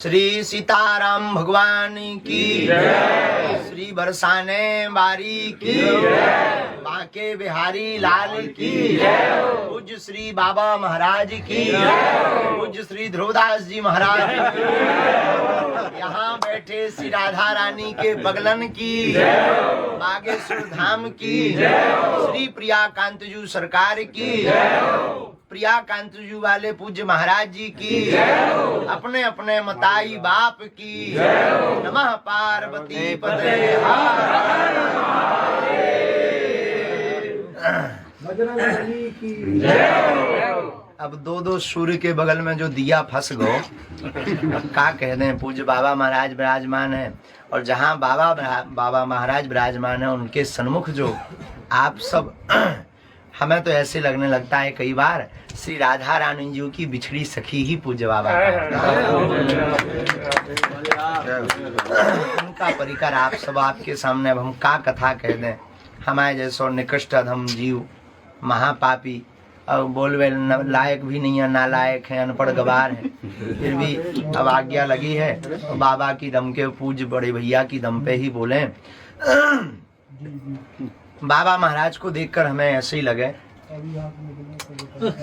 श्री सीताराम भगवान की जय, श्री बरसाने बारी की जय, बांके बिहारी लाल की जय, पूज्य श्री बाबा महाराज की जय, पूज्य श्री ध्रुवदास जी महाराज की जय, यहाँ बैठे श्री राधा रानी के बगलन की जय, बागेश्वर धाम की जय, श्री प्रिया कांतजू सरकार की जय, प्रिया कांतजू वाले पूज्य महाराज जी की जय, अपने अपने मताई बाप की जय, नमः पार्वती पते बजरंगबली की जय। अब दो दो सूर्य के बगल में जो दिया फंस गो, अब क्या कह दें। पूज्य बाबा महाराज विराजमान है और जहाँ बाबा महाराज विराजमान है उनके सन्मुख जो आप सब हमें तो ऐसे लगने लगता है कई बार श्री राधा रानी जी की बिछड़ी सखी ही पूज्य बाबा उनका परिकर आप सब आपके सामने। अब हम का कथा कह दें। हमारे जैसो निकृष्ट अधम जीव महापापी और बोलवे लायक भी नहीं है, नालायक है, अनपढ़ गवार है, फिर भी अब आज्ञा लगी है तो बाबा की दम के पूज्य बड़े भैया की दम पे ही बोले। बाबा महाराज को देखकर हमें ऐसे ही लगे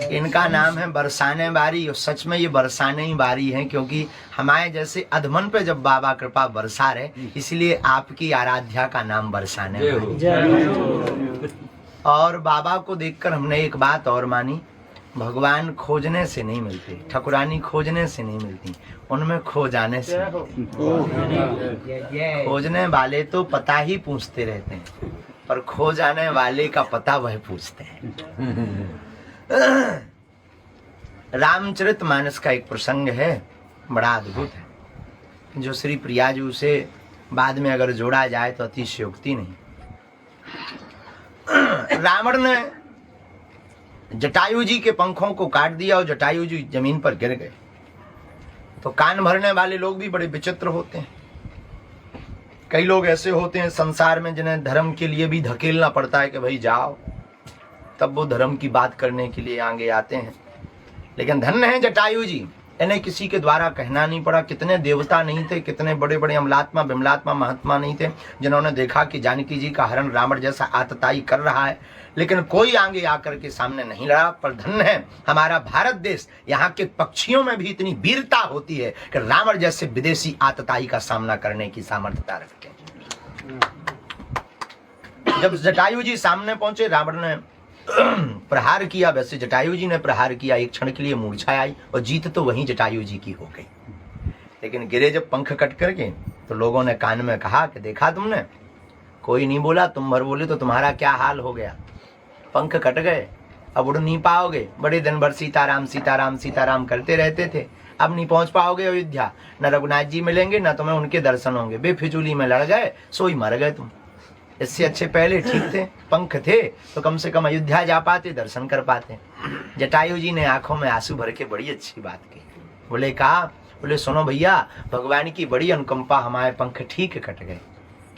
इनका नाम है बरसाने बारी, और सच में ये बरसाने ही बारी है, क्योंकि हमारे जैसे अधमन पे जब बाबा कृपा बरसा रहे, इसलिए आपकी आराध्या का नाम बरसाने बारी। और बाबा को देखकर हमने एक बात और मानी, भगवान खोजने से नहीं मिलते, ठकुरानी खोजने से नहीं मिलती, उनमें खो जाने से। खोजने वाले तो पता ही पूछते रहते हैं, पर खो जाने वाले का पता वह पूछते हैं। रामचरितमानस का एक प्रसंग है, बड़ा अद्भुत है, जो श्री प्रियाजू से बाद में अगर जोड़ा जाए तो अतिशयोक्ति नहीं। रावण ने जटायु जी के पंखों को काट दिया और जटायु जी जमीन पर गिर गए। तो कान भरने वाले लोग भी बड़े विचित्र होते हैं। कई लोग ऐसे होते हैं संसार में जिन्हें धर्म के लिए भी धकेलना पड़ता है कि भाई जाओ, तब वो धर्म की बात करने के लिए आगे आते हैं। लेकिन धन्य है जटायु जी, इन्हें किसी के द्वारा कहना नहीं पड़ा। कितने देवता नहीं थे, कितने बड़े बड़े अमलात्मा बिमलात्मा महात्मा नहीं थे जिन्होंने देखा कि जानकी जी का हरण रावण जैसा आतताई कर रहा है, लेकिन कोई आगे आकर के सामने नहीं लड़ा। पर धन्य है हमारा भारत देश, यहाँ के पक्षियों में भी इतनी वीरता होती है कि रावण जैसे विदेशी आतताई का सामना करने की सामर्थ्यता रखते हैं। जब जटायु जी सामने पहुंचे, रावण ने प्रहार किया, वैसे जटायु जी ने प्रहार किया। एक क्षण के लिए मूर्छा आई और जीत तो वहीं जटायु जी की हो गई। लेकिन गिरे जब पंख कट करके, तो लोगों ने कान में कहा कि देखा तुमने, कोई नहीं बोला, तुम भर बोले तो तुम्हारा क्या हाल हो गया। पंख कट गए, अब उड़ नहीं पाओगे। बड़े दिन भर सीताराम सीताराम सीताराम करते रहते थे, अब नहीं पहुंच पाओगे अयोध्या, न रघुनाथ जी मिलेंगे न तुम्हें उनके दर्शन होंगे। बेफिजूली में लड़ गए, सोई मर गए तुम। इससे अच्छे पहले ठीक थे, पंख थे तो कम से कम अयोध्या जा पाते, दर्शन कर पाते। जटायु जी ने आंखों में आंसू भर के बड़ी अच्छी बात की। बोले कहा, बोले सुनो भैया, भगवान की बड़ी अनुकंपा, हमारे पंख ठीक कट गए।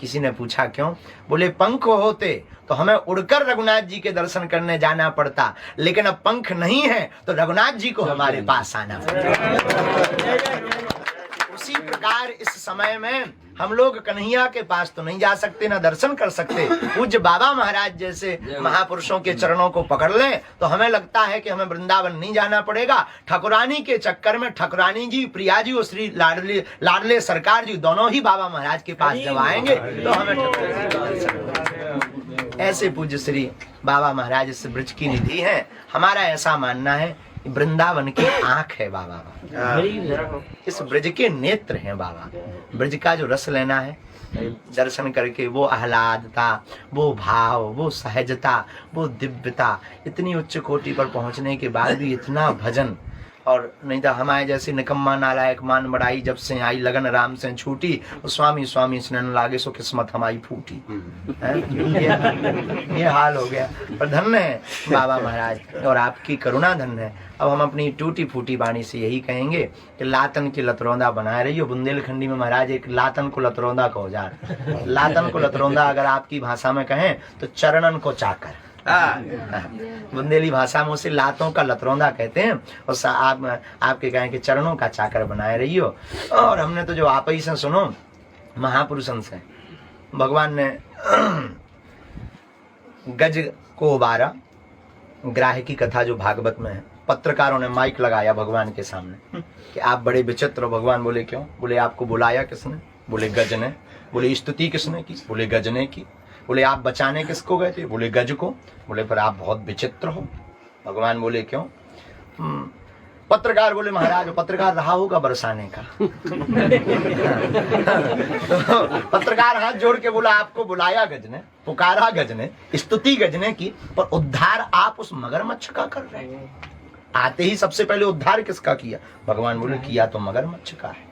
किसी ने पूछा क्यों? बोले पंख होते तो हमें उड़कर रघुनाथ जी के दर्शन करने जाना पड़ता, लेकिन अब पंख नहीं है तो रघुनाथ जी को हमारे पास आना पड़ता। उसी प्रकार इस समय में हम लोग कन्हैया के पास तो नहीं जा सकते, ना दर्शन कर सकते। पूज्य बाबा महाराज जैसे महापुरुषों के चरणों को पकड़ लें तो हमें लगता है कि हमें वृंदावन नहीं जाना पड़ेगा। ठकुरानी के चक्कर में ठकुरानी जी, प्रिया जी और श्री लाडले सरकार जी दोनों ही बाबा महाराज के पास जब आएंगे तो हमें ऐसे पूज्य श्री बाबा महाराज इस ब्रज की निधि है। हमारा ऐसा मानना है, वृंदावन की आंख है बाबा, इस ब्रज के नेत्र हैं बाबा। ब्रज का जो रस लेना है, दर्शन करके वो आह्लादता, वो भाव, वो सहजता, वो दिव्यता, इतनी उच्च कोटि पर पहुंचने के बाद भी इतना भजन। और नहीं तो हमारे जैसी निकम्मा नालायक मान बड़ाई, जब से आई लगन राम से छूटी, स्वामी स्वामी स्नन लागे सो किस्मत हमारी फूटी। ये हाल हो गया। पर धन्य है बाबा महाराज और आपकी करुणा धन्य है। अब हम अपनी टूटी फूटी वाणी से यही कहेंगे कि लातन की लतरौंदा बनाए रही हो। बुंदेलखंडी में महाराज एक लातन को लतरौंदा कहो जा। लातन को लतरौंदा अगर आपकी भाषा में कहें तो चरणन को चाकर। बुंदेली भाषा में उसे लातों का लतरौंदा कहते हैं। और आप आपके कहें कि चरणों का चाकर बनाए रहियो। और हमने तो जो आप ही से सुनो महापुरुषन से भगवान ने गज को उबारा, ग्राह की कथा जो भागवत में है। पत्रकारों ने माइक लगाया भगवान के सामने कि आप बड़े विचित्र हो। भगवान बोले क्यों? बोले आपको बुलाया किसने? बोले गज ने। बोले स्तुति किसने की? बोले गज ने की। बोले आप बचाने किसको गए थे? बोले गज को। बोले पर आप बहुत विचित्र हो। भगवान बोले क्यों? पत्रकार बोले महाराज पत्रकार रहा होगा बरसाने का। तो पत्रकार हाथ जोड़ के बोला आपको बुलाया गज ने, पुकारा गज ने, स्तुति गज ने की, पर उद्धार आप उस मगरमच्छ का कर रहे हैं। आते ही सबसे पहले उद्धार किसका किया? भगवान बोले किया तो मगरमच्छ का है।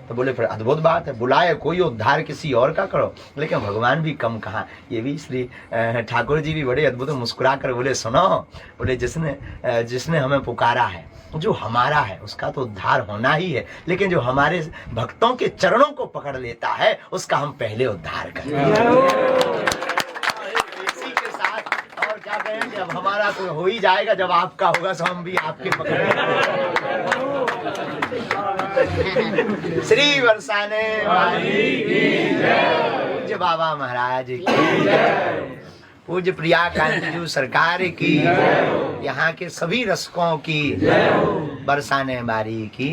तो बोले फिर अद्भुत बात है, बुलाए कोई उद्धार किसी और का करो। लेकिन भगवान भी कम कहा। ये भी श्री ठाकुर जी भी बड़े अद्भुत मुस्कुरा कर बोले सुनो, बोले जिसने हमें पुकारा है, जो हमारा है उसका तो उद्धार होना ही है, लेकिन जो हमारे भक्तों के चरणों को पकड़ लेता है उसका हम पहले उद्धार करें। इसी के साथ और क्या कहें, जब हमारा कोई हो ही जाएगा, जब आपका होगा तो हम भी आपके पकड़ेंगे। श्री बरसाने वाली की जय। पूज्य बाबा महाराज की जय। पूज्य प्रिया कांतिजू सरकार की, यहाँ के सभी रसिकों की, बरसाने बारी की,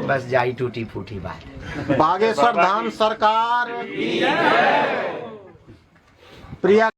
बस जाई टूटी फूटी बात। बागेश्वर धाम सरकार प्रिया